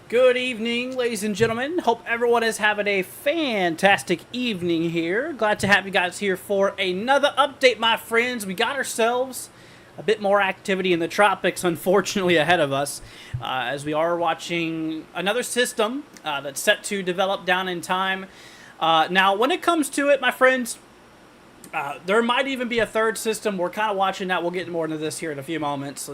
Good evening, ladies and gentlemen. Hope everyone is having a fantastic evening here. Glad to have you guys here for another update, my friends. We got ourselves a bit more activity in the tropics, unfortunately, ahead of us, as we are watching another system that's set to develop down in time. Now, when it comes to it, my friends, there might even be a third system. We're kind of watching that. We'll get more into this here in a few moments.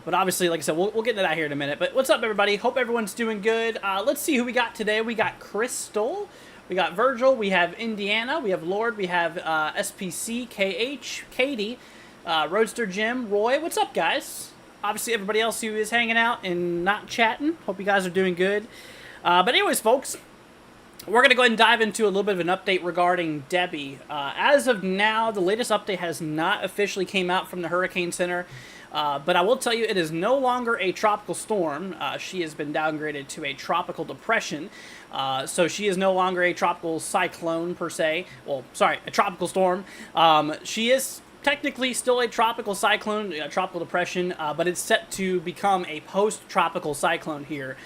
But obviously, like I said, we'll get into that here in a minute. But what's up, everybody? Hope everyone's doing good. Let's see who we got today. We got Crystal, we got Virgil, we have Indiana, we have Lord, we have SPC, KH, Katie, Roadster Jim, Roy. What's up, guys? Obviously, everybody else who is hanging out and not chatting. Hope you guys are doing good. But anyways, folks, we're going to go ahead and dive into a little bit of an update regarding Debby. As of now, the latest update has not officially came out from the Hurricane Center. But I will tell you, it is no longer a tropical storm. She has been downgraded to a tropical depression. So she is no longer a tropical cyclone, per se. Well, sorry, a tropical storm. She is technically still a tropical cyclone, a tropical depression, but it's set to become a post-tropical cyclone here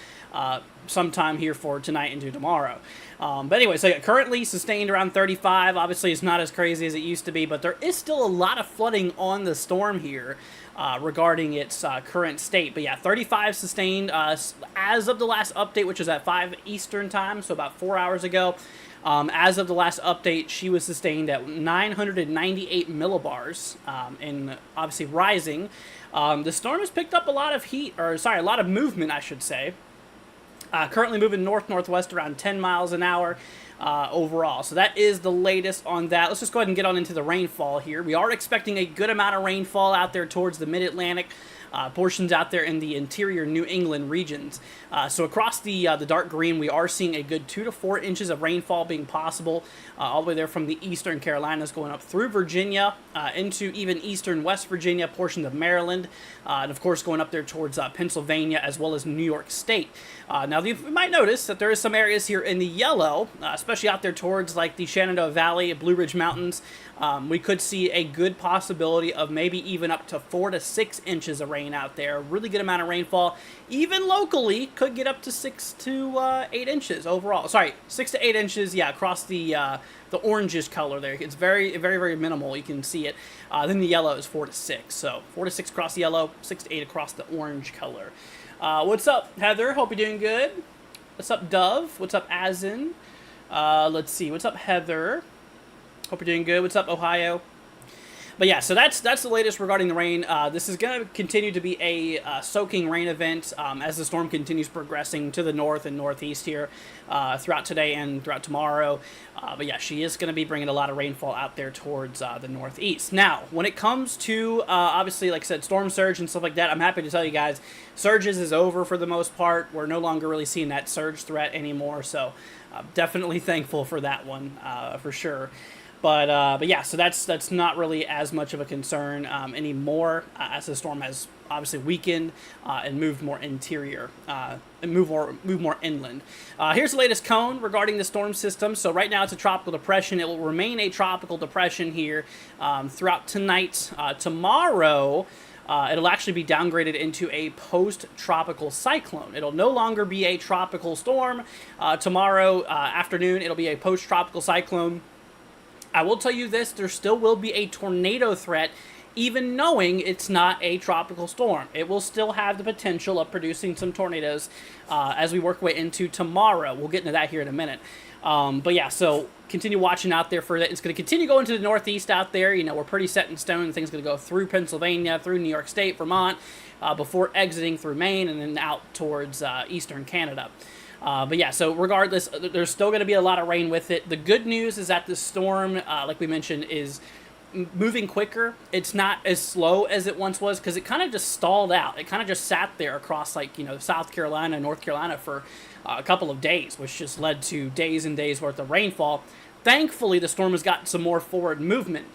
sometime here for tonight into tomorrow. But anyway, so yeah, currently sustained around 35. Obviously, it's not as crazy as it used to be, but there is still a lot of flooding on the storm here regarding its current state. But yeah, 35 sustained as of the last update, which was at 5 Eastern time, so about 4 hours ago. As of the last update, she was sustained at 998 millibars, and obviously rising. The storm has picked up a lot of heat, or sorry, a lot of movement, I should say. Currently moving north-northwest around 10 miles an hour overall. So that is the latest on that. Let's just go ahead and get on into the rainfall here. We are expecting a good amount of rainfall out there towards the mid-Atlantic, portions out there in the interior New England regions. So across the dark green, we are seeing a good 2 to 4 inches of rainfall being possible, all the way there from the eastern Carolinas going up through Virginia, into even eastern West Virginia, portions of Maryland, and of course going up there towards Pennsylvania as well as New York State. Now you might notice that there is some areas here in the yellow, especially out there towards like the Shenandoah Valley, Blue Ridge Mountains. We could see a good possibility of maybe even up to 4 to 6 inches of rain out there. Really good amount of rainfall. Even locally, could get up to 6 to 8 inches overall. Sorry, 6 to 8 inches, yeah, across the orangish color there. It's very, very, very minimal. You can see it. Then the yellow is 4 to 6. So 4 to 6 across the yellow, 6 to 8 across the orange color. What's up, Heather? Hope you're doing good. What's up, Dove? What's up, Azin? Let's see. What's up, Heather? Hope you're doing good. What's up, Ohio? But yeah, so that's the latest regarding the rain. This is going to continue to be a soaking rain event as the storm continues progressing to the north and northeast here throughout today and throughout tomorrow. But yeah, she is going to be bringing a lot of rainfall out there towards the northeast. Now, when it comes to, obviously, like I said, storm surge and stuff like that, I'm happy to tell you guys, surges is over for the most part. We're no longer really seeing that surge threat anymore, so I'm definitely thankful for that one, for sure. But yeah, so that's not really as much of a concern anymore as the storm has obviously weakened and moved more interior and move more inland. Here's the latest cone regarding the storm system. So right now it's a tropical depression. It will remain a tropical depression here throughout tonight. Tomorrow, it'll actually be downgraded into a post-tropical cyclone. It'll no longer be a tropical storm. Tomorrow afternoon, it'll be a post-tropical cyclone. I will tell you this, there still will be a tornado threat, even knowing it's not a tropical storm. It will still have the potential of producing some tornadoes as we work way into tomorrow. We'll get into that here in a minute. But yeah, so continue watching out there for that. It's going to continue going to the northeast out there. You know, we're pretty set in stone. Things going to go through Pennsylvania, through New York State, Vermont, before exiting through Maine and then out towards eastern Canada. But yeah, so regardless, there's still going to be a lot of rain with it. The good news is that the storm, like we mentioned, is moving quicker. It's not as slow as it once was because it kind of just stalled out. It kind of just sat there across, like, you know, South Carolina, North Carolina for a couple of days, which just led to days and days worth of rainfall. Thankfully, the storm has gotten some more forward movement.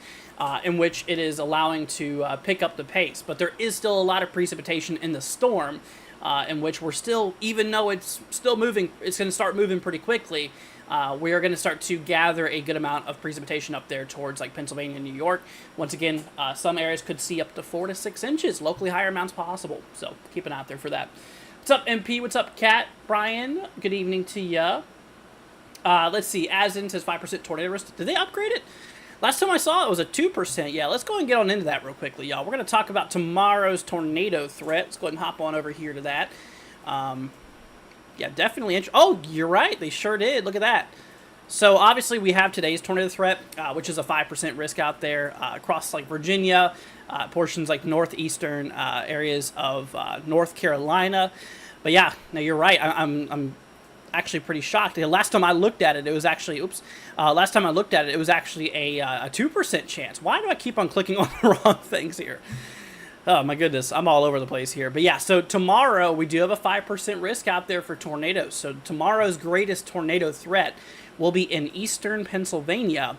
In which it is allowing to pick up the pace. But there is still a lot of precipitation in the storm, in which we're still, even though it's still moving, it's going to start moving pretty quickly. We are going to start to gather a good amount of precipitation up there towards like Pennsylvania and New York. Once again, some areas could see up to 4 to 6 inches, locally higher amounts possible. So keep an eye out there for that. What's up, MP? What's up, Kat? Brian, good evening to ya. Let's see. Asin says 5% tornado risk. Did they upgrade it? Last time I saw it was a 2%. Yeah, let's go and get on into that real quickly, y'all. We're going to talk about tomorrow's tornado threat. Let's go ahead and hop on over here to that. Yeah, definitely. Oh, you're right. They sure did. Look at that. So obviously we have today's tornado threat, which is a 5% risk out there across like Virginia, portions like northeastern areas of North Carolina. But yeah, no, you're right. I'm actually pretty shocked. Last time I looked at it, it was actually last time I looked at it, it was actually a 2% chance. Why do I keep on clicking on the wrong things here? Oh my goodness, I'm all over the place here. But yeah, so tomorrow we do have a 5% risk out there for tornadoes. So tomorrow's greatest tornado threat will be in eastern Pennsylvania,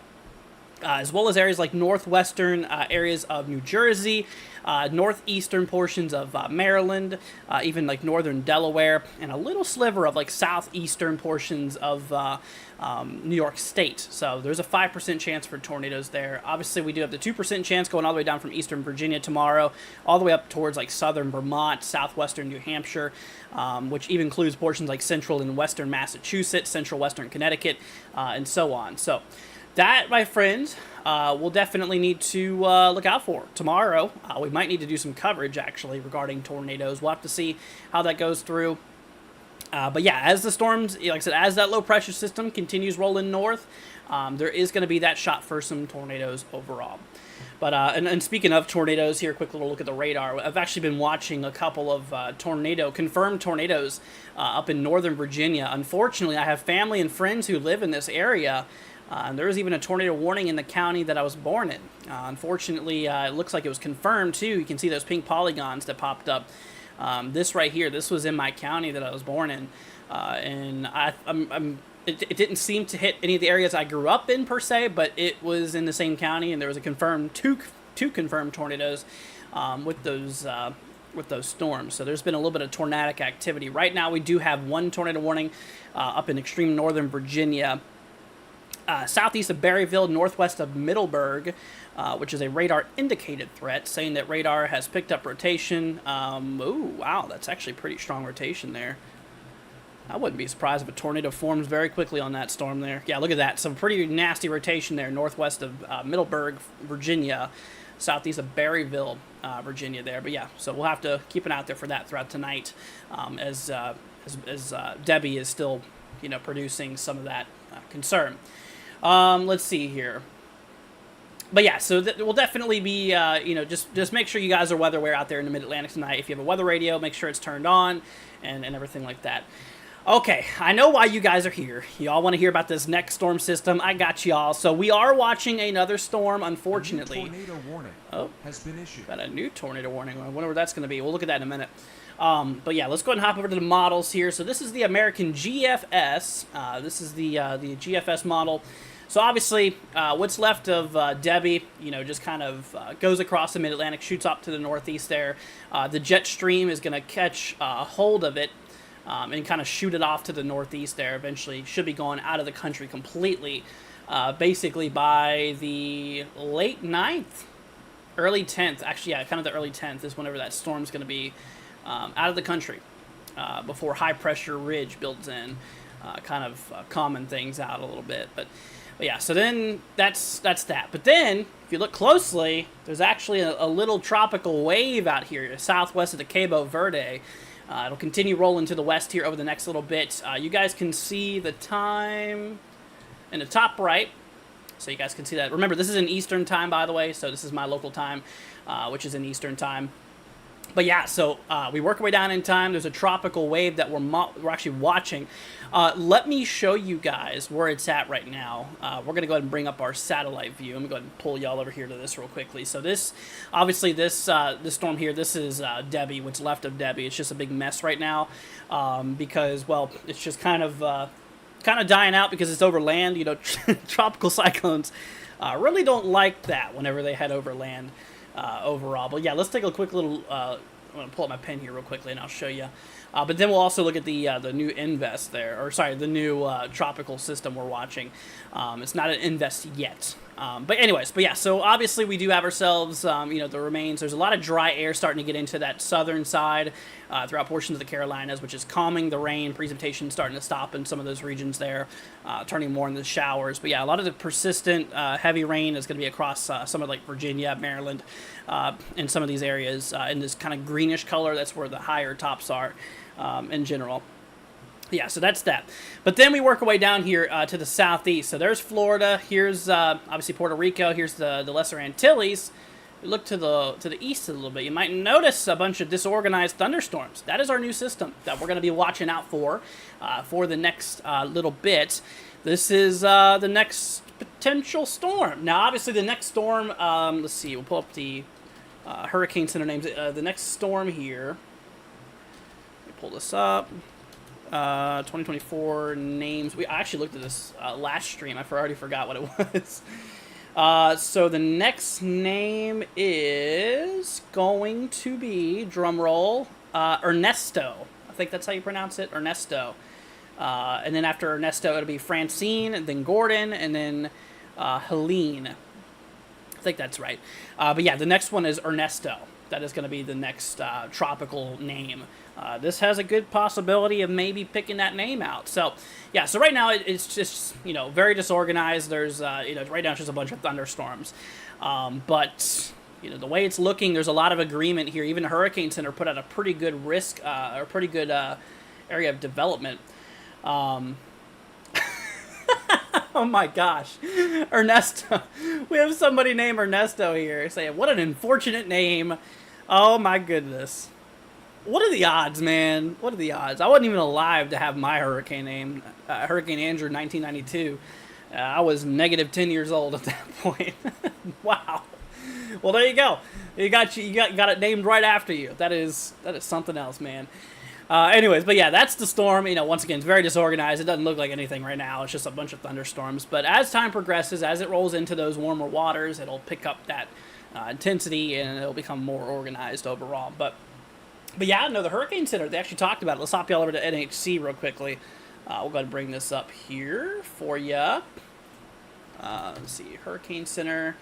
as well as areas like northwestern areas of New Jersey, northeastern portions of Maryland, even like northern Delaware, and a little sliver of like southeastern portions of New York State. So there's a 5% chance for tornadoes there. Obviously, we do have the 2% chance going all the way down from eastern Virginia tomorrow, all the way up towards like southern Vermont, southwestern New Hampshire, which even includes portions like central and western Massachusetts, central western Connecticut, and so on. So that, my friends, we'll definitely need to look out for tomorrow. We might need to do some coverage, actually, regarding tornadoes. We'll have to see how that goes through. But yeah, as the storms, like I said, as that low-pressure system continues rolling north, there is going to be that shot for some tornadoes overall. But and speaking of tornadoes, here, a quick little look at the radar. I've actually been watching a couple of confirmed tornadoes up in northern Virginia. Unfortunately, I have family and friends who live in this area. And there was even a tornado warning in the county that I was born in. Unfortunately, it looks like it was confirmed, too. You can see those pink polygons that popped up. This right here, this was in my county that I was born in. And it didn't seem to hit any of the areas I grew up in, per se, but it was in the same county, and there was a confirmed two confirmed tornadoes with those storms. So there's been a little bit of tornadic activity. Right now, we do have one tornado warning up in extreme northern Virginia, southeast of Berryville, northwest of Middleburg, which is a radar-indicated threat, saying that radar has picked up rotation. Ooh, wow, that's actually pretty strong rotation there. I wouldn't be surprised if a tornado forms very quickly on that storm there. Yeah, look at that. Some pretty nasty rotation there, northwest of Middleburg, Virginia, southeast of Berryville, Virginia there. But yeah, so we'll have to keep an eye out there for that throughout tonight, as Debby is still, producing some of that concern. Let's see here. But yeah, so we'll definitely be, just make sure you guys are weather aware out there in the Mid-Atlantic tonight. If you have a weather radio, make sure it's turned on and everything like that. Okay, I know why you guys are here. Y'all want to hear about this next storm system. I got y'all. So we are watching another storm, unfortunately. A new tornado warning has been issued. Got a new tornado warning. I wonder where that's going to be. We'll look at that in a minute. But yeah, let's go ahead and hop over to the models here. So this is the American GFS. This is the GFS model. So obviously, what's left of Debby, just kind of goes across the Mid-Atlantic, shoots up to the northeast there. The jet stream is going to catch hold of it and kind of shoot it off to the northeast there. Eventually, should be going out of the country completely, basically by the late 9th, early 10th. Actually, yeah, kind of the early 10th is whenever that storm's going to be out of the country before high-pressure ridge builds in, kind of calming things out a little bit. But yeah, so then that's that. But then, if you look closely, there's actually a little tropical wave out here, southwest of the Cabo Verde. It'll continue rolling to the west here over the next little bit. You guys can see the time in the top right, so you guys can see that. Remember, this is in Eastern time, by the way, so this is my local time, which is in Eastern time. But yeah, so we work our way down in time. There's a tropical wave that we're actually watching. Let me show you guys where it's at right now. We're going to go ahead and bring up our satellite view. I'm going to go ahead and pull y'all over here to this real quickly. So this, obviously, this storm here, this is Debby, what's left of Debby. It's just a big mess right now because, well, it's just kind of dying out because it's over land. Tropical cyclones really don't like that whenever they head over land. Overall. But yeah, let's take a quick little, I'm going to pull up my pen here real quickly and I'll show you. But then we'll also look at the new Invest there, or sorry, the new tropical system we're watching. It's not an Invest yet. But anyways, so obviously we do have ourselves, the remains. There's a lot of dry air starting to get into that southern side throughout portions of the Carolinas, which is calming the rain. Precipitation starting to stop in some of those regions there, turning more into showers. But yeah, a lot of the persistent heavy rain is going to be across some of like Virginia, Maryland, and some of these areas in this kind of greenish color. That's where the higher tops are in general. Yeah, so that's that. But then we work our way down here to the southeast. So there's Florida. Here's obviously Puerto Rico. Here's the Lesser Antilles. We look to the east a little bit. You might notice a bunch of disorganized thunderstorms. That is our new system that we're going to be watching out for the next little bit. This is the next potential storm. Now, obviously, the next storm, let's see. We'll pull up the Hurricane Center names. The next storm here. Let me pull this up. 2024 names. I actually looked at this last stream. I already forgot what it was. So the next name is going to be, drumroll, Ernesto. I think that's how you pronounce it, Ernesto. And then after Ernesto, it'll be Francine, and then Gordon, and then Helene. I think that's right. But yeah, the next one is Ernesto. That is going to be the next tropical name. This has a good possibility of maybe picking that name out. So, yeah, so right now it's just, very disorganized. There's, right now it's just a bunch of thunderstorms. But, the way it's looking, there's a lot of agreement here. Even the Hurricane Center put out a pretty good risk, or pretty good area of development. Oh my gosh. Ernesto. We have somebody named Ernesto here saying, what an unfortunate name. Oh my goodness. What are the odds, man? What are the odds? I wasn't even alive to have my hurricane name, Hurricane Andrew 1992. I was negative 10 years old at that point. Wow. Well, there you go. You got it named right after you. That is something else, man. Anyways, but yeah, that's the storm. Once again, it's very disorganized. It doesn't look like anything right now. It's just a bunch of thunderstorms. But as time progresses, as it rolls into those warmer waters, it'll pick up that intensity and it'll become more organized overall. But yeah, no, the Hurricane Center, they actually talked about it. Let's hop you all over to NHC real quickly. We'll go ahead and bring this up here for you. Let's see, Hurricane Center.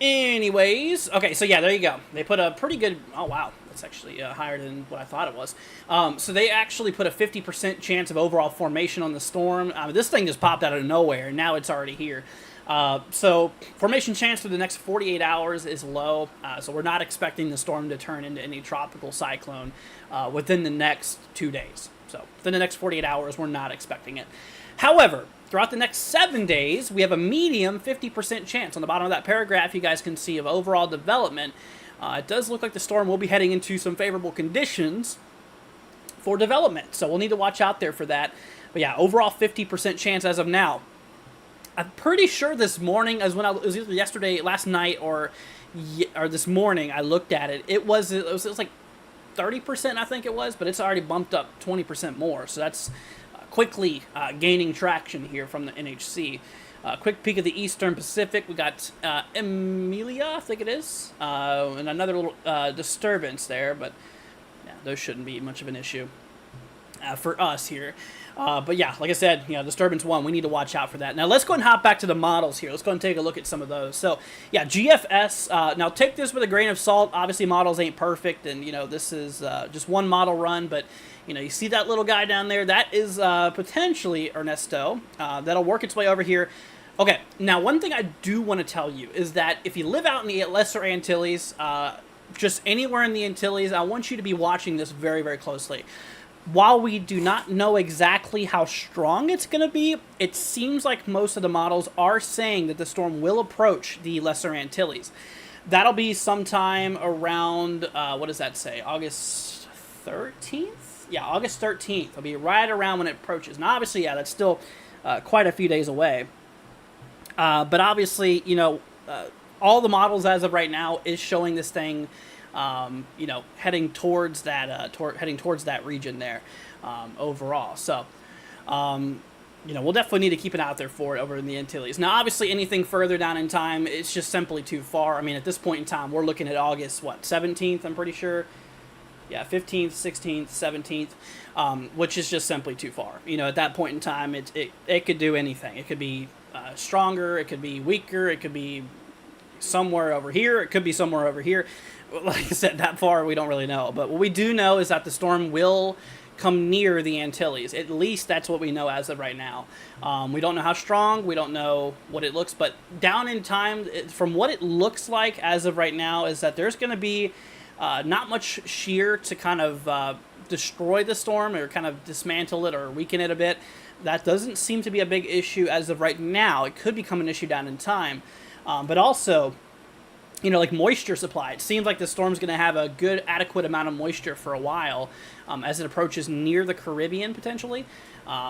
Anyways, okay, so yeah, there you go. They put a pretty good, oh wow, that's actually higher than what I thought it was. So they actually put a 50% chance of overall formation on the storm. This thing just popped out of nowhere, and now it's already here. So formation chance for the next 48 hours is low, so we're not expecting the storm to turn into any tropical cyclone within the next 2 days. So within the next 48 hours, we're not expecting it. However, throughout the next 7 days, we have a medium 50% chance. On the bottom of that paragraph, you guys can see of overall development. It does look like the storm will be heading into some favorable conditions for development, so we'll need to watch out there for that. But yeah, overall 50% chance as of now. I'm pretty sure this morning, as when it was either yesterday, last night, or this morning, I looked at it. It was like 30%, I think it was, but it's already bumped up 20% more. So that's quickly gaining traction here from the NHC. Quick peek of the Eastern Pacific. We got Emilia, I think it is, and another little disturbance there, but yeah, those shouldn't be much of an issue for us here. But yeah, like I said, disturbance 1, we need to watch out for that. Now let's go and hop back to the models here. Let's go and take a look at some of those. So yeah, GFS, now take this with a grain of salt. Obviously models ain't perfect, and this is just one model run, but you see that little guy down there? That is potentially Ernesto. That'll work its way over here. Okay, now one thing I do want to tell you is that if you live out in the Lesser Antilles, just anywhere in the Antilles, I want you to be watching this very, very closely. While we do not know exactly how strong it's going to be, it seems like most of the models are saying that the storm will approach the Lesser Antilles. That'll be sometime around, what does that say, August 13th? Yeah, August 13th. It'll be right around when it approaches. Now, obviously, yeah, that's still quite a few days away. But obviously, all the models as of right now is showing this thing heading towards that region there, overall. So, we'll definitely need to keep an eye out there for it over in the Antilles. Now, obviously, anything further down in time, it's just simply too far. I mean, at this point in time, we're looking at August, 17th, I'm pretty sure. Yeah, 15th, 16th, 17th, which is just simply too far. At that point in time, it could do anything. It could be stronger, it could be weaker, it could be somewhere over here, it could be somewhere over here. Like I said, that far we don't really know. But what we do know is that the storm will come near the Antilles. At least that's what we know as of right now. We don't know how strong, we don't know what it looks, but down in time, from what it looks like as of right now, is that there's going to be not much shear to kind of destroy the storm or kind of dismantle it or weaken it a bit. That doesn't seem to be a big issue as of right now. It could become an issue down in time. But also, like moisture supply. It seems like the storm's going to have a good, adequate amount of moisture for a while as it approaches near the Caribbean, potentially.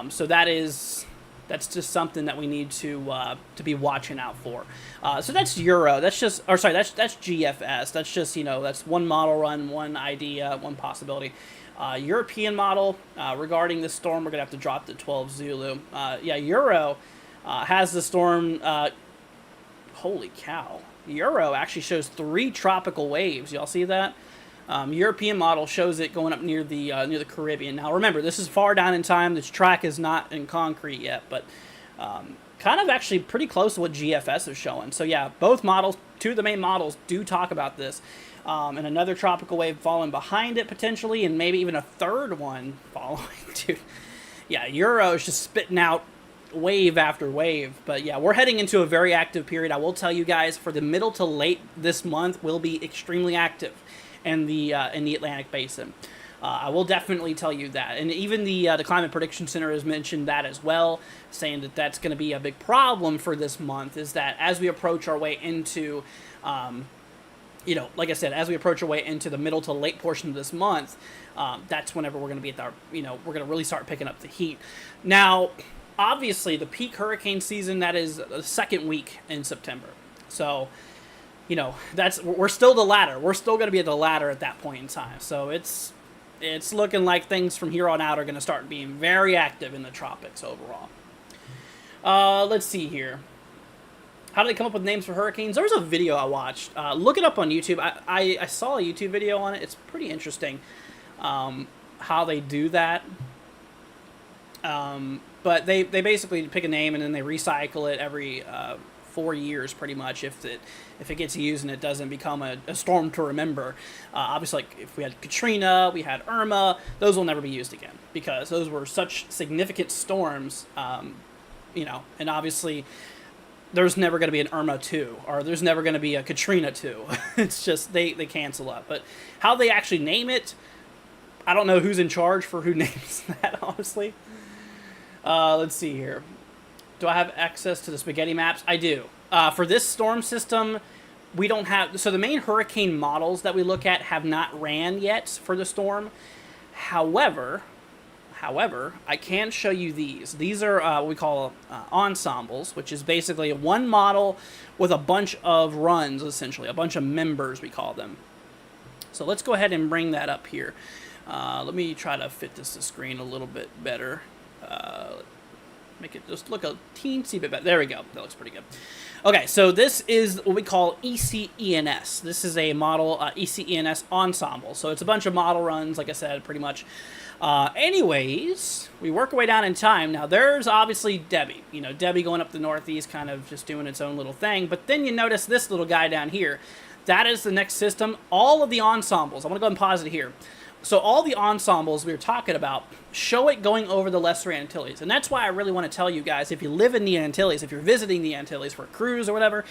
So that's just something that we need to be watching out for. So that's Euro. That's GFS. That's just, that's one model run, one idea, one possibility. European model, regarding the storm, we're going to have to drop to 12 Zulu. Euro has the storm... holy cow. Euro actually shows 3 tropical waves. Y'all see that? European model shows it going up near the Caribbean. Now remember, this is far down in time. This track is not in concrete yet, but kind of actually pretty close to what GFS is showing. So yeah, both models, 2 of the main models, do talk about this. And another tropical wave following behind it potentially, and maybe even a third one following. Dude, yeah, Euro is just spitting out wave after wave. But yeah, we're heading into a very active period. I will tell you guys, for the middle to late this month, will be extremely active in the Atlantic Basin. I will definitely tell you that. And even the Climate Prediction Center has mentioned that as well, saying that that's going to be a big problem for this month, is that as we approach our way into, like I said, as we approach our way into the middle to late portion of this month, that's whenever we're going to be at our, we're going to really start picking up the heat. Now, obviously, the peak hurricane season, that is the second week in September. So, we're still the ladder. We're still going to be at the ladder at that point in time. So it's looking like things from here on out are going to start being very active in the tropics overall. Let's see here. How did they come up with names for hurricanes? There was a video I watched. Look it up on YouTube. I saw a YouTube video on it. It's pretty interesting how they do that. But they basically pick a name and then they recycle it every 4 years pretty much if it gets used and it doesn't become a storm to remember. Obviously, like if we had Katrina, we had Irma, those will never be used again because those were such significant storms, and obviously there's never going to be an Irma 2 or there's never going to be a Katrina 2. It's just they cancel up. But how they actually name it, I don't know who's in charge for who names that, honestly. Let's see here. Do I have access to the spaghetti maps? I do. For this storm system, we don't have... So the main hurricane models that we look at have not ran yet for the storm. However, I can show you these. These are what we call ensembles, which is basically one model with a bunch of runs, essentially. A bunch of members, we call them. So let's go ahead and bring that up here. Let me try to fit this to screen a little bit better. Make it just look a teensy bit better. There we go. That looks pretty good. Okay, so this is what we call ECENS. This is a model ECENS ensemble. So it's a bunch of model runs, like I said, pretty much. Anyways, we work our way down in time. Now, there's obviously Debby. Debby going up the northeast, kind of just doing its own little thing. But then you notice this little guy down here. That is the next system. All of the ensembles. I'm going to go ahead and pause it here. So all the ensembles we were talking about show it going over the Lesser Antilles. And that's why I really want to tell you guys, if you live in the Antilles, if you're visiting the Antilles for a cruise or whatever, if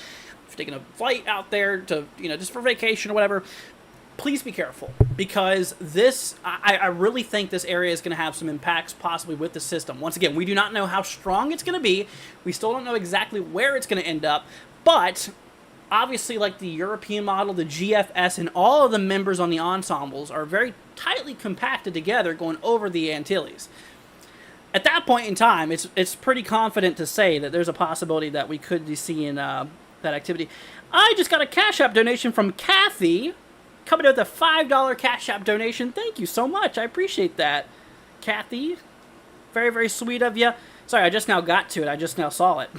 you're taking a flight out there to, just for vacation or whatever, please be careful. Because this, I really think this area is going to have some impacts possibly with the system. Once again, we do not know how strong it's going to be. We still don't know exactly where it's going to end up. But... obviously, like the European model, the GFS, and all of the members on the ensembles are very tightly compacted together going over the Antilles. At that point in time, it's pretty confident to say that there's a possibility that we could be seeing that activity. I just got a Cashapp donation from Kathy, coming in with a $5 Cashapp donation. Thank you so much. I appreciate that, Kathy. Very, very sweet of you. Sorry, I just now got to it. I just now saw it.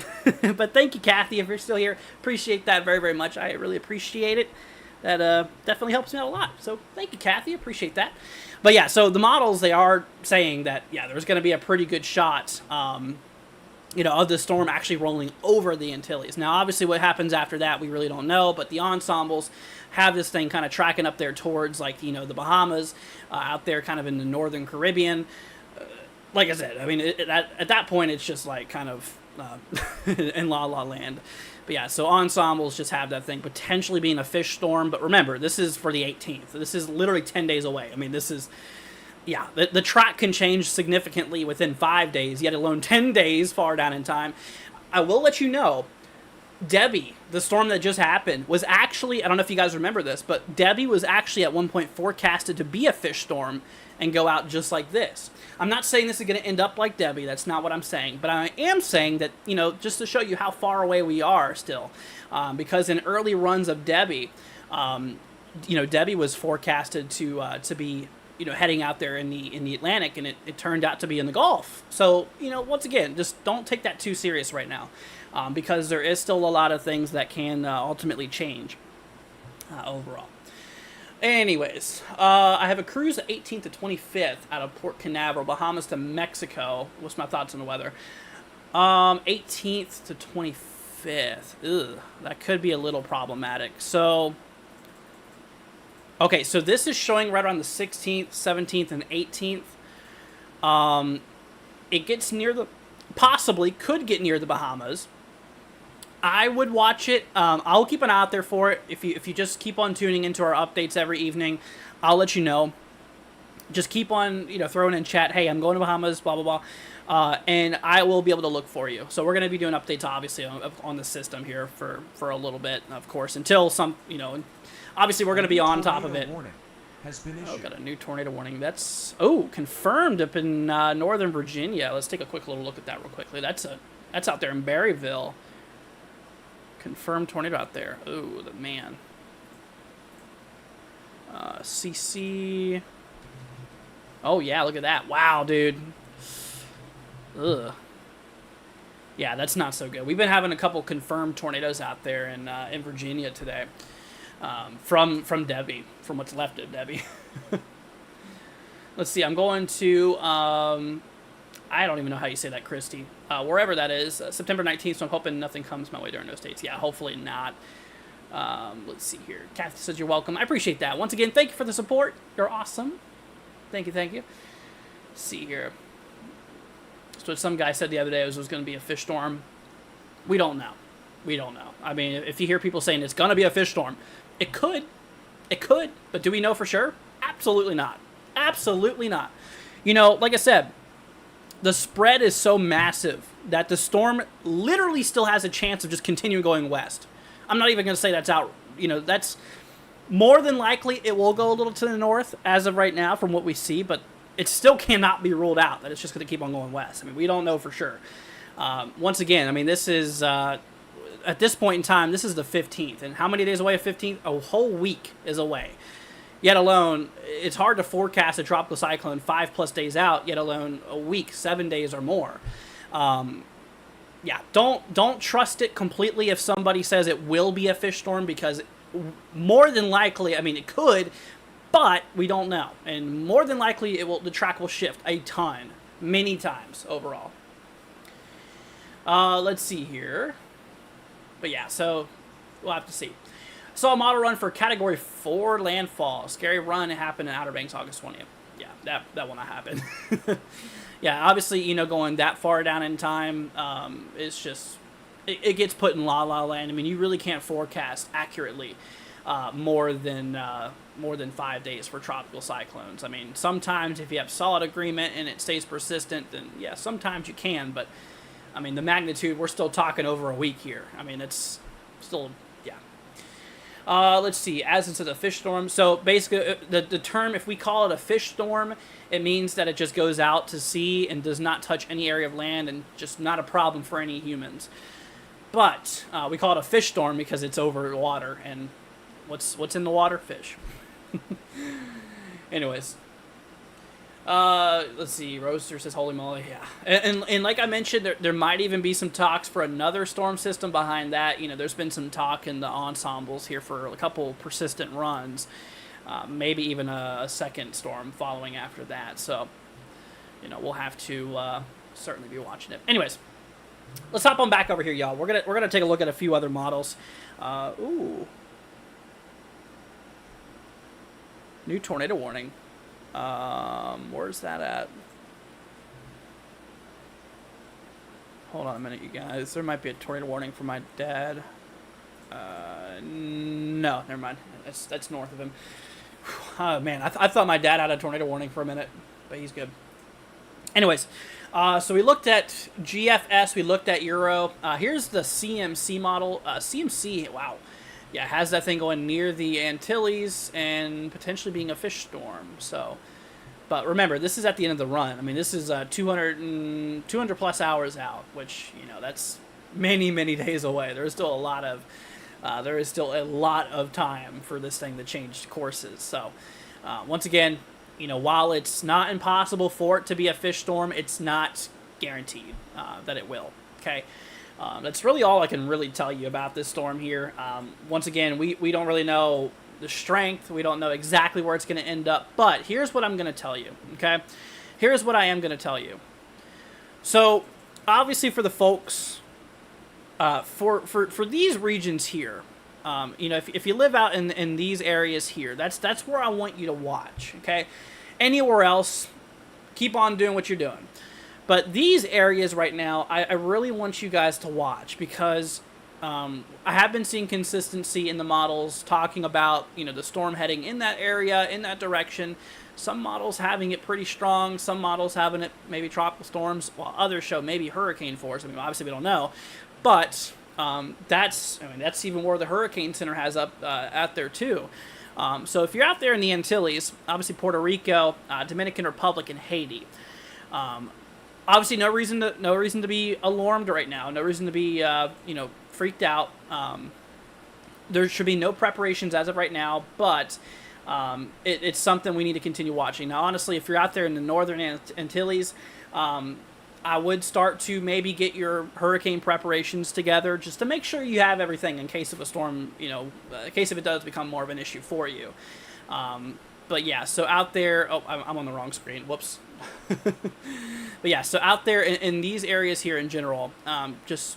But thank you, Kathy, if you're still here. Appreciate that very, very much. I really appreciate it. That definitely helps me out a lot. So thank you, Kathy. Appreciate that. But yeah, so the models, they are saying that, yeah, there's going to be a pretty good shot of the storm actually rolling over the Antilles. Now, obviously, what happens after that, we really don't know, but the ensembles have this thing kind of tracking up there towards, like, the Bahamas, out there kind of in the northern Caribbean. Like I said, I mean, at that point, it's just like kind of in La La Land. But yeah, so ensembles just have that thing potentially being a fish storm. But remember, this is for the 18th. This is literally 10 days away. I mean, this is... Yeah, the track can change significantly within 5 days, yet alone 10 days far down in time. I will let you know, Debby, the storm that just happened, was actually, I don't know if you guys remember this, but Debby was actually at one point forecasted to be a fish storm and go out just like this. I'm not saying this is going to end up like Debby, that's not what I'm saying, but I am saying that, just to show you how far away we are still, because in early runs of Debby, Debby was forecasted to be heading out there in the Atlantic, and it turned out to be in the Gulf. So, once again, just don't take that too serious right now, because there is still a lot of things that can ultimately change overall. Anyways, I have a cruise the 18th to 25th out of Port Canaveral, Bahamas to Mexico. What's my thoughts on the weather? 18th to 25th. Ugh, that could be a little problematic. So... Okay, so this is showing right around the 16th, 17th, and 18th. It gets near possibly could get near the Bahamas. I would watch it. I'll keep an eye out there for it. If you just keep on tuning into our updates every evening, I'll let you know. Just keep on, throwing in chat, hey, I'm going to Bahamas, blah, blah, blah. And I will be able to look for you. So we're going to be doing updates, obviously, on the system here for a little bit, of course, until some, obviously, we're going to be on top of it. Got a new tornado warning. That's confirmed up in Northern Virginia. Let's take a quick little look at that real quickly. That's out there in Berryville. Confirmed tornado out there. Oh, the man. CC. Oh yeah, look at that. Wow, dude. Ugh. Yeah, that's not so good. We've been having a couple confirmed tornadoes out there in Virginia today. From Debby, from what's left of Debby. Let's see, I'm going to, I don't even know how you say that, Christy. Wherever that is, September 19th, so I'm hoping nothing comes my way during those dates. Yeah, hopefully not. Let's see here. Kathy says you're welcome. I appreciate that. Once again, thank you for the support. You're awesome. Thank you, thank you. Let's see here. So some guy said the other day it was going to be a fish storm. We don't know. We don't know. I mean, if you hear people saying it's going to be a fish storm, it could, but do we know for sure? Absolutely not. Absolutely not. Like I said, the spread is so massive that the storm literally still has a chance of just continuing going west. I'm not even going to say that's out. That's more than likely it will go a little to the north as of right now from what we see, but it still cannot be ruled out that it's just going to keep on going west. I mean, we don't know for sure. Once again, I mean, this is... at this point in time, this is the 15th. And how many days away of 15th? A whole week is away. Yet alone, it's hard to forecast a tropical cyclone 5+ days out, yet alone a week, 7 days or more. Don't trust it completely if somebody says it will be a fish storm, because more than likely, I mean, it could, but we don't know. And more than likely, the track will shift a ton, many times overall. Let's see here. But yeah, so we'll have to see. Saw a model run for Category 4 landfall. Scary run. It happened in Outer Banks August 20th. Yeah, that will not happen. Yeah, obviously, going that far down in time, it's just, it gets put in La La Land. I mean, you really can't forecast accurately more than 5 days for tropical cyclones. I mean, sometimes if you have solid agreement and it stays persistent, then yeah, sometimes you can, but I mean, the magnitude, we're still talking over a week here. I mean, it's still, yeah. Let's see, as instead of fish storm. So basically, the term, if we call it a fish storm, it means that it just goes out to sea and does not touch any area of land and just not a problem for any humans. But we call it a fish storm because it's over water. And what's in the water? Fish. Anyways. Let's see. Roaster says, holy moly, yeah. And like I mentioned, there might even be some talks for another storm system behind that. There's been some talk in the ensembles here for a couple persistent runs. Maybe even a second storm following after that. So, we'll have to certainly be watching it. Anyways, let's hop on back over here, y'all. We're gonna take a look at a few other models. Ooh, new tornado warning. Where's that at? Hold on a minute, you guys. There might be a tornado warning for my dad. No, never mind. That's north of him. Oh, man, I thought my dad had a tornado warning for a minute, but he's good. Anyways, so we looked at GFS, we looked at Euro. Here's the CMC model. CMC, wow. Yeah, has that thing going near the Antilles and potentially being a fish storm. So, but remember, this is at the end of the run. I mean, this is 200 plus hours out, which, you know, that's many, many days away. There is still a lot of time for this thing to change courses. So, once again, you know, while it's not impossible for it to be a fish storm, it's not guaranteed that it will. Okay, that's really all I can really tell you about this storm here. Once again, we don't really know the strength. We don't know exactly where it's going to end up. But here's what I'm going to tell you. Okay, here's what I am going to tell you. So, obviously, for the folks, for these regions here, you know, if you live out in these areas here, that's where I want you to watch. Okay, anywhere else, keep on doing what you're doing. But these areas right now, I really want you guys to watch because I have been seeing consistency in the models talking about, you know, the storm heading in that area, in that direction. Some models having it pretty strong. Some models having it maybe tropical storms, while others show maybe hurricane force. I mean, obviously we don't know, but that's even where the Hurricane Center has up out there too. So if you're out there in the Antilles, obviously Puerto Rico, Dominican Republic, and Haiti. Obviously, no reason to be alarmed right now. No reason to be freaked out. There should be no preparations as of right now, but it's something we need to continue watching. Now, honestly, if you're out there in the northern Antilles, I would start to maybe get your hurricane preparations together just to make sure you have everything in case of a storm, you know, in case if it does become more of an issue for you. But yeah, so out there, oh, I'm on the wrong screen. Whoops. But yeah, so out there in these areas here in general, just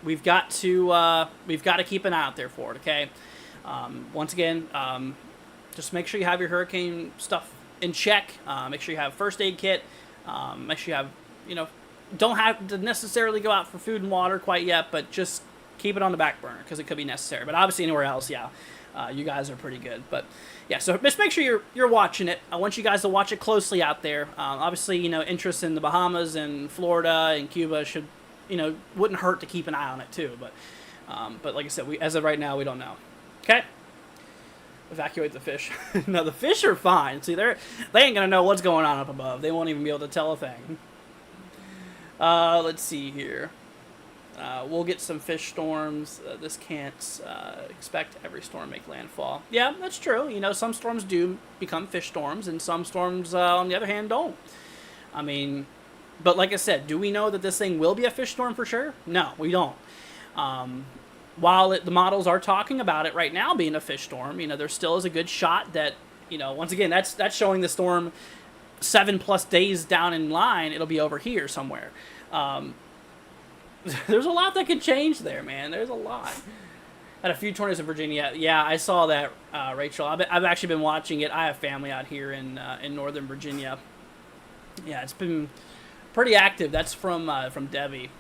we've got to keep an eye out there for it. Okay. Once again, just make sure you have your hurricane stuff in check. Make sure you have first aid kit. Make sure you have, you know, don't have to necessarily go out for food and water quite yet, but just keep it on the back burner because it could be necessary. But obviously anywhere else, yeah, you guys are pretty good. But yeah, so just make sure you're watching it. I want you guys to watch it closely out there. Obviously, you know, interest in the Bahamas and Florida and Cuba should, you know, wouldn't hurt to keep an eye on it too. But like I said, as of right now, we don't know. Okay. Evacuate the fish. No, the fish are fine. See, they ain't gonna know what's going on up above. They won't even be able to tell a thing. Let's see here. We'll get some fish storms. This can't expect every storm make landfall. Yeah, that's true. You know, some storms do become fish storms, and some storms, on the other hand, don't. I mean, but like I said, do we know that this thing will be a fish storm for sure? No, we don't. While the models are talking about it right now being a fish storm, you know, there still is a good shot that, you know, once again, that's showing the storm 7+ days down in line, it'll be over here somewhere. There's a lot that could change there, man. There's a lot. Had a few tornadoes in Virginia. Yeah, I saw that, Rachel. I've actually been watching it. I have family out here in northern Virginia. Yeah, it's been pretty active. That's from Debby.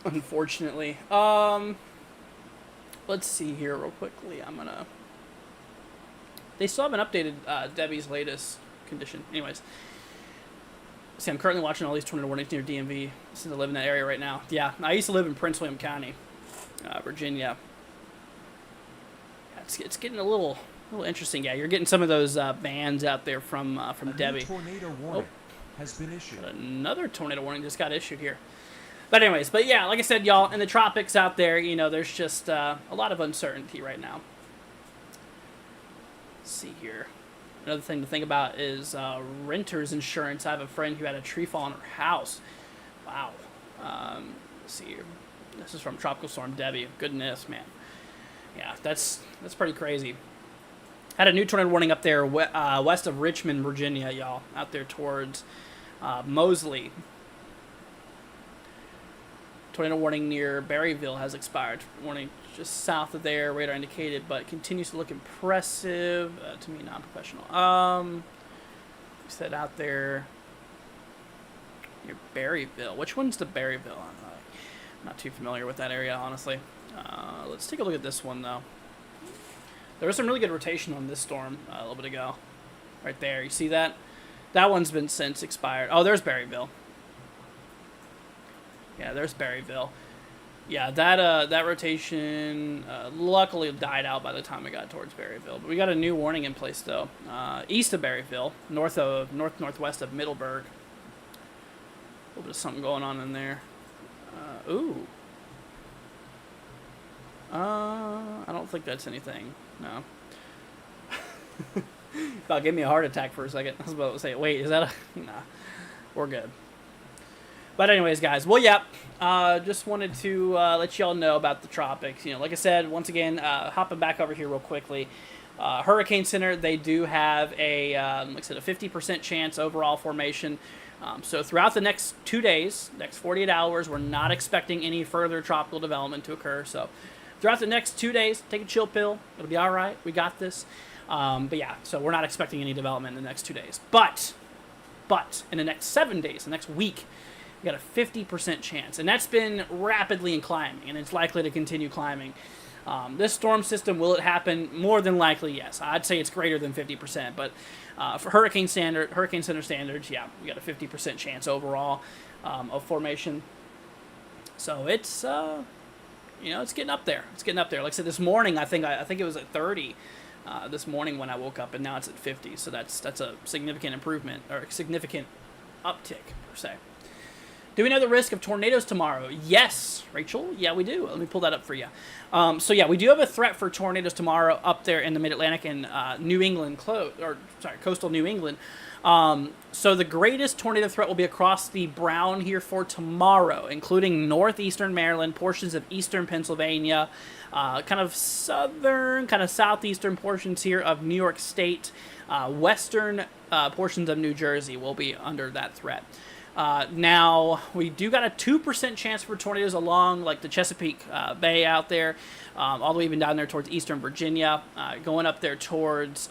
Unfortunately. Let's see here real quickly. They still haven't updated Debbie's latest condition. Anyways. See, I'm currently watching all these tornado warnings near DMV since I live in that area right now. Yeah, I used to live in Prince William County, Virginia. Yeah, it's getting a little interesting. Yeah, you're getting some of those bands out there from Debby. Tornado warning has been issued. Another tornado warning just got issued here. But anyways, yeah, like I said, y'all, in the tropics out there, you know, there's just a lot of uncertainty right now. Let's see here. Another thing to think about is renter's insurance. I have a friend who had a tree fall on her house. Wow. Let's see here. This is from Tropical Storm Debby. Goodness, man. Yeah, that's pretty crazy. Had a new tornado warning up there west of Richmond, Virginia, y'all. Out there towards Mosley. Tornado warning near Berryville has expired. Warning just south of there, radar indicated, but continues to look impressive. To me, non-professional. You said out there near Berryville. Which one's the Berryville? I'm not too familiar with that area, honestly. Let's take a look at this one, though. There was some really good rotation on this storm a little bit ago. Right there. You see that? That one's been since expired. Oh, there's Berryville. Yeah, there's Berryville. Yeah, that rotation luckily died out by the time we got towards Berryville. But we got a new warning in place, though. East of Berryville, northwest of Middleburg. A little bit of something going on in there. Ooh. I don't think that's anything. No. About gave me a heart attack for a second. I was about to say, wait, is that a... Nah. We're good. But anyways, guys, well, yep. Just wanted to let y'all know about the tropics. You know, like I said, once again, hopping back over here real quickly. Hurricane Center, they do have a, like I said, a 50% chance overall formation. So throughout the next 2 days, next 48 hours, we're not expecting any further tropical development to occur. So throughout the next 2 days, take a chill pill. It'll be all right. We got this. But yeah, so we're not expecting any development in the next 2 days. But in the next 7 days, the next week, we got a 50% chance. And that's been rapidly climbing, and it's likely to continue climbing. This storm system, will it happen? More than likely, yes. I'd say it's greater than 50%. But for Hurricane Center standards, yeah, we got a 50% chance overall of formation. So it's, you know, it's getting up there. It's getting up there. Like I said, this morning, I think it was at 30 this morning when I woke up, and now it's at 50. So that's a significant improvement, or a significant uptick, per se. Do we know the risk of tornadoes tomorrow? Yes, Rachel. Yeah, we do. Let me pull that up for you. So yeah, we do have a threat for tornadoes tomorrow up there in the Mid-Atlantic and New England, coastal New England. So the greatest tornado threat will be across the Brown here for tomorrow, including northeastern Maryland, portions of eastern Pennsylvania, kind of southern, kind of southeastern portions here of New York State, western portions of New Jersey will be under that threat. Now, we do got a 2% chance for tornadoes along, like the Chesapeake Bay out there, all the way even down there towards eastern Virginia, going up there towards,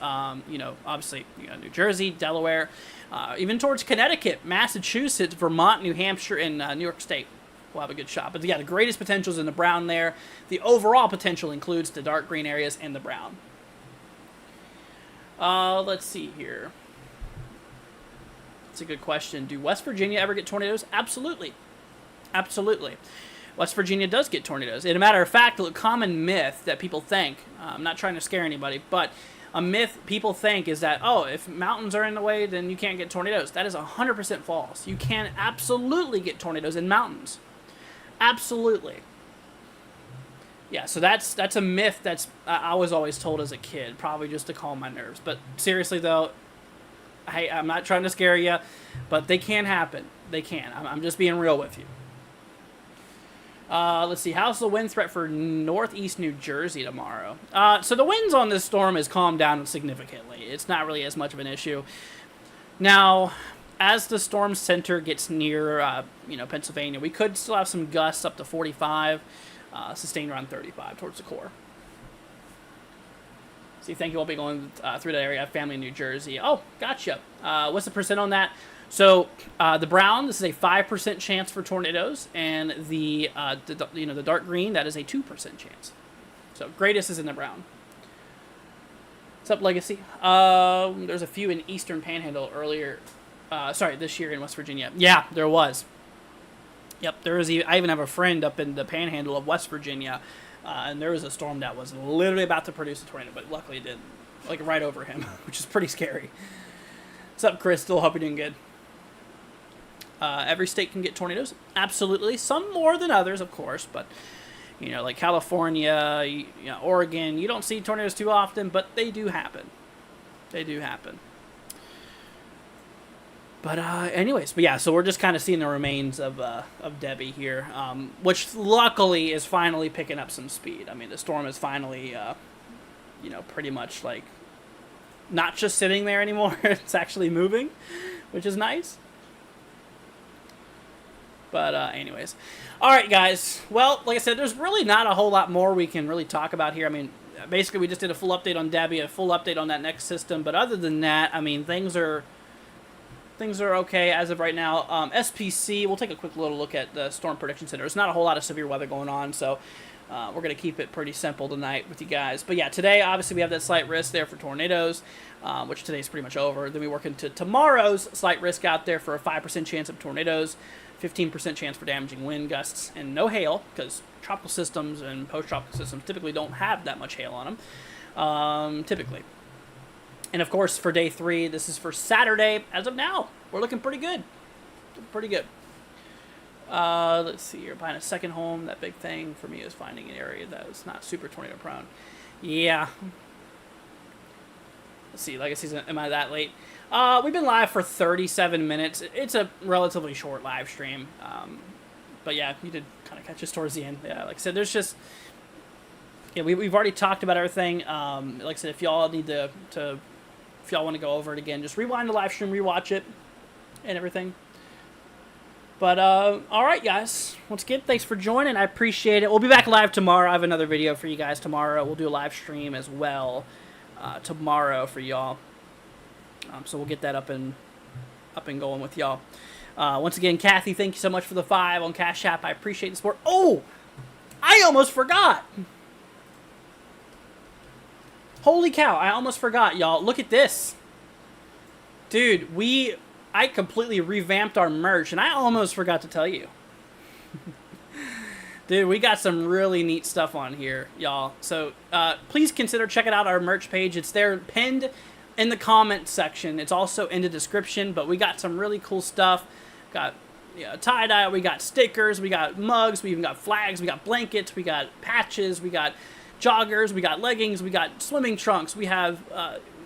you know, obviously, you know, New Jersey, Delaware, even towards Connecticut, Massachusetts, Vermont, New Hampshire, and New York State. We'll have a good shot. But yeah, the greatest potential is in the brown there. The overall potential includes the dark green areas and the brown. Let's see here. That's a good question. Do West Virginia ever get tornadoes? Absolutely. Absolutely. West Virginia does get tornadoes. And a matter of fact, a common myth that people think, I'm not trying to scare anybody, but a myth people think is that, oh, if mountains are in the way, then you can't get tornadoes. That is 100% false. You can absolutely get tornadoes in mountains. Absolutely. Yeah, so that's a myth that's I was always told as a kid, probably just to calm my nerves. But seriously, though, hey, I'm not trying to scare you, but they can happen. They can. I'm just being real with you. Let's see. How's the wind threat for northeast New Jersey tomorrow? So the winds on this storm has calmed down significantly. It's not really as much of an issue. Now, as the storm center gets near, you know, Pennsylvania, we could still have some gusts up to 45, sustained around 35 towards the core. See, thank you. I'll be going through that area. I have family in New Jersey. Oh, gotcha. What's the percent on that? So the brown, this is a 5% chance for tornadoes, and the dark green, that is a 2% chance. So greatest is in the brown. What's up, Legacy? There's a few in Eastern Panhandle earlier. This year in West Virginia. Yeah, there was. Yep, there was. I even have a friend up in the Panhandle of West Virginia. And there was a storm that was literally about to produce a tornado, but luckily it didn't. Like, right over him, which is pretty scary. What's up, Chris? Still hope you're doing good. Every state can get tornadoes. Absolutely. Some more than others, of course. But, you know, like California, Oregon, you don't see tornadoes too often, but they do happen. They do happen. But anyways, but yeah, so we're just kind of seeing the remains of Debby here, which luckily is finally picking up some speed. I mean, the storm is finally, pretty much like not just sitting there anymore. It's actually moving, which is nice. But anyways. All right, guys. Well, like I said, there's really not a whole lot more we can really talk about here. I mean, basically, we just did a full update on Debby, a full update on that next system. But other than that, I mean, things are okay as of right now. SPC, we'll take a quick little look at the Storm Prediction Center. There's not a whole lot of severe weather going on, so we're going to keep it pretty simple tonight with you guys. But yeah, today, obviously, we have that slight risk there for tornadoes, which today's pretty much over. Then we work into tomorrow's slight risk out there for a 5% chance of tornadoes, 15% chance for damaging wind gusts, and no hail, because tropical systems and post-tropical systems typically don't have that much hail on them, typically. And, of course, for day 3, this is for Saturday. As of now, we're looking pretty good. Pretty good. Let's see here. Buying a second home, that big thing for me is finding an area that is not super tornado prone. Yeah. Let's see. Legacy's, am I that late? We've been live for 37 minutes. It's a relatively short live stream. But yeah, you did kind of catch us towards the end. Yeah, like I said, there's just... Yeah, we've already talked about everything. Like I said, if y'all need to if y'all want to go over it again, just rewind the live stream, rewatch it, and everything. But, all right, guys. Once again, thanks for joining. I appreciate it. We'll be back live tomorrow. I have another video for you guys tomorrow. We'll do a live stream as well tomorrow for y'all. So we'll get that up and going with y'all. Once again, Kathy, thank you so much for the 5 on Cashapp. I appreciate the support. Oh, I almost forgot. Holy cow, I almost forgot, y'all. Look at this. Dude, I completely revamped our merch, and I almost forgot to tell you. Dude, we got some really neat stuff on here, y'all. So please consider checking out our merch page. It's there pinned in the comment section. It's also in the description, but we got some really cool stuff. Got tie-dye, we got stickers, we got mugs, we even got flags, we got blankets, we got patches, we got joggers, we got leggings, we got swimming trunks, we have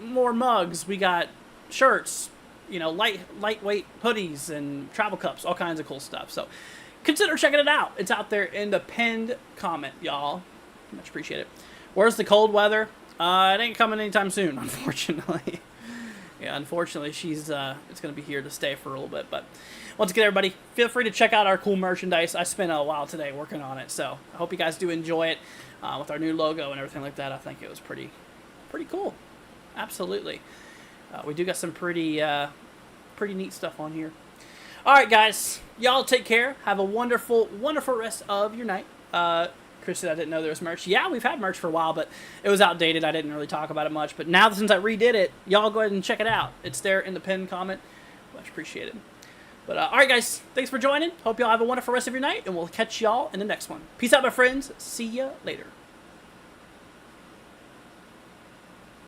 more mugs, we got shirts, lightweight hoodies and travel cups, all kinds of cool stuff. So consider checking it out. It's out there in the pinned comment, y'all. Much appreciate it. Where's the cold weather? It ain't coming anytime soon, unfortunately. Yeah, unfortunately, it's going to be here to stay for a little bit. But once again, everybody, feel free to check out our cool merchandise. I spent a while today working on it, so I hope you guys do enjoy it with our new logo and everything like that. I think it was pretty cool. Absolutely. We do got some pretty neat stuff on here. All right, guys. Y'all take care. Have a wonderful, wonderful rest of your night. Chris said I didn't know there was merch. Yeah, we've had merch for a while, but it was outdated. I didn't really talk about it much. But now, since I redid it, y'all go ahead and check it out. It's there in the pinned comment. Much appreciated. But, all right, guys. Thanks for joining. Hope y'all have a wonderful rest of your night, and we'll catch y'all in the next one. Peace out, my friends. See ya later.